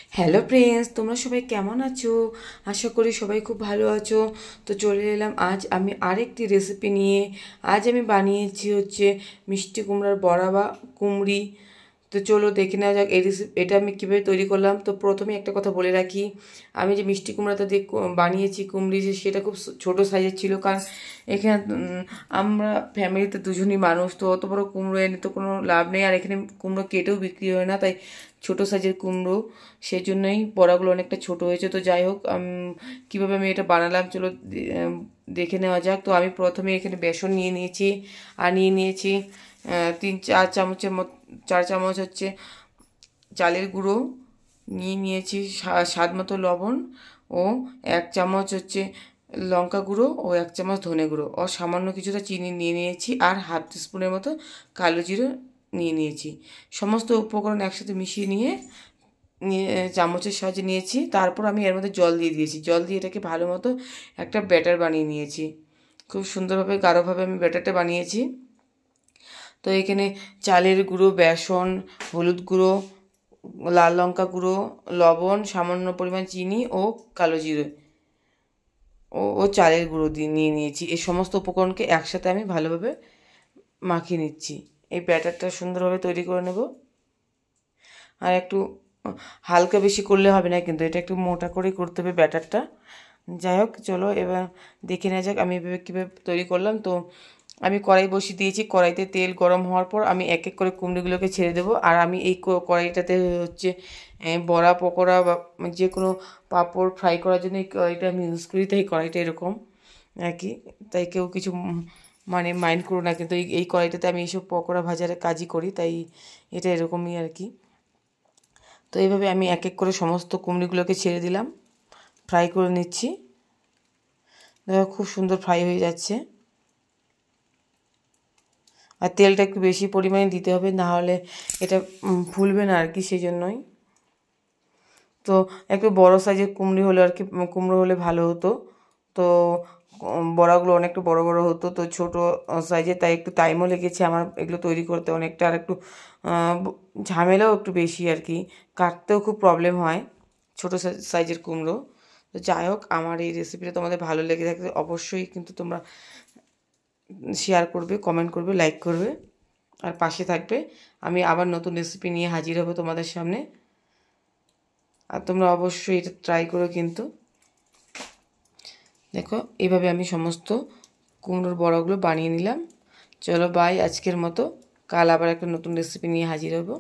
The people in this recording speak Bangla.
হ্যালো ফ্রেন্ডস, তোমরা সবাই কেমন আছো? আশা করি সবাই খুব ভালো আছো। তো চলে এলাম আজ আমি আরেকটি রেসিপি নিয়ে। আজ আমি বানিয়েছি হচ্ছে মিষ্টি কুমড়ার বড়া বা কুমড়ি। তো চলো দেখে নেওয়া যাক এই রেসিপি, এটা আমি কীভাবে তৈরি করলাম। তো প্রথমে একটা কথা বলে রাখি, আমি যে মিষ্টি কুমড়াটা দিয়ে বানিয়েছি কুমড়ি, সেটা খুব ছোট সাইজের ছিল। কারণ এখানে আমরা ফ্যামিলিতে দুজনই মানুষ, তো অত বড় কুমড়ো এনে তো কোনো লাভ নেই। আর এখানে কুমড়ো কেটেও বিক্রি হয় না, তাই ছোট সাইজের কুমড়ো, সেই জন্যই বড়াগুলো অনেকটা ছোট হয়েছে। তো যাই হোক, কীভাবে আমি এটা বানালাম চলো দেখে নেওয়া যাক। তো আমি প্রথমে এখানে বেসন নিয়ে নিয়েছি, আর নিয়ে নিয়েছি 3-4 চামচের মতো, 4 চামচ হচ্ছে চালের গুঁড়ো, নিয়ে নিয়েছি স্বাদ মতো লবণ, ও 1 চামচ হচ্ছে লঙ্কা গুঁড়ো, ও 1 চামচ ধনে গুঁড়ো, ও সামান্য কিছুটা চিনি নিয়ে নিয়েছি, আর হাফ টিস্পুনের মতো কালো জিরে নিয়ে নিয়েছি। সমস্ত উপকরণ একসাথে মিশিয়ে নিয়ে চামচের সাহায্যে নিয়েছি। তারপর আমি এর মধ্যে জল দিয়ে দিয়েছি, জল দিয়ে এটাকে ভালো মতো একটা ব্যাটার বানিয়ে নিয়েছি। খুব সুন্দরভাবে গাঢ়ভাবে আমি ব্যাটারটা বানিয়েছি। তো এখানে চালের গুঁড়ো, বেসন, হলুদ গুঁড়ো, লাল লঙ্কা গুঁড়ো, লবণ, সামান্য পরিমাণ চিনি ও কালো জিরে ও চালের গুঁড়ো দিয়ে নিয়ে নিয়েছি। এই সমস্ত উপকরণকে একসাথে আমি ভালোভাবে মাখিয়ে নিচ্ছি। এই ব্যাটারটা সুন্দরভাবে তৈরি করে নেব। আর একটু হালকা বেশি করলে হবে না, কিন্তু এটা একটু মোটা করেই করতে হবে ব্যাটারটা। যাই হোক, চলো এবার দেখে নেওয়া যাক আমি এভাবে কীভাবে তৈরি করলাম। তো আমি কড়াই বসিয়ে দিয়েছি, কড়াইতে তেল গরম হওয়ার পর আমি এক এক করে কুমড়োগুলোকে ছেড়ে দেবো। আর আমি এই কড়াইটাতে হচ্ছে বড়া, পকোড়া বা যে কোনো পাঁপড় ফ্রাই করার জন্য এই কড়াইটা আমি ইউজ করি, তাই কড়াইটা এরকম আর কি। তাই কেউ কিছু মানে মাইন্ড করো না, কিন্তু এই কড়াইটাতে আমি এইসব পকোড়া ভাজার কাজই করি, তাই এটা এরকমই আর কি। তো এইভাবে আমি এক এক করে সমস্ত কুমড়োগুলোকে ছেড়ে দিলাম, ফ্রাই করে নিচ্ছি। দেখো খুব সুন্দর ফ্রাই হয়ে যাচ্ছে। আর তেলটা একটু বেশি পরিমাণে দিতে হবে, না হলে এটা ফুলবে না আর কি, সেই জন্যই। তো একটু বড় সাইজের কুমড়ো হলে আর কি, কুমড়ো হলে ভালো হতো। তো বড়াগুলো অনেকটা বড় বড় হতো, তো ছোট সাইজের, তাই একটু টাইমও লেগেছে আমার এগুলো তৈরি করতে অনেকটা। আর একটু ঝামেলাও একটু বেশি আর কি, কাটতেও খুব প্রবলেম হয় ছোটো সাইজের কুমড়ো। তো যাই হোক, আমার এই রেসিপিটা তোমাদের ভালো লেগে থাকলে অবশ্যই কিন্তু তোমরা শেয়ার করবে, কমেন্ট করবে, লাইক করবে, আর পাশে থাকবে। আমি আবার নতুন রেসিপি নিয়ে হাজির হব তোমাদের সামনে, আর তোমরা অবশ্যই এটা ট্রাই করো কিন্তু। দেখো এইভাবে আমি সমস্ত কুমড়োর বড়াগুলো বানিয়ে নিলাম। চলো বাই আজকের মতো, কাল আবার একটা নতুন রেসিপি নিয়ে হাজির হব।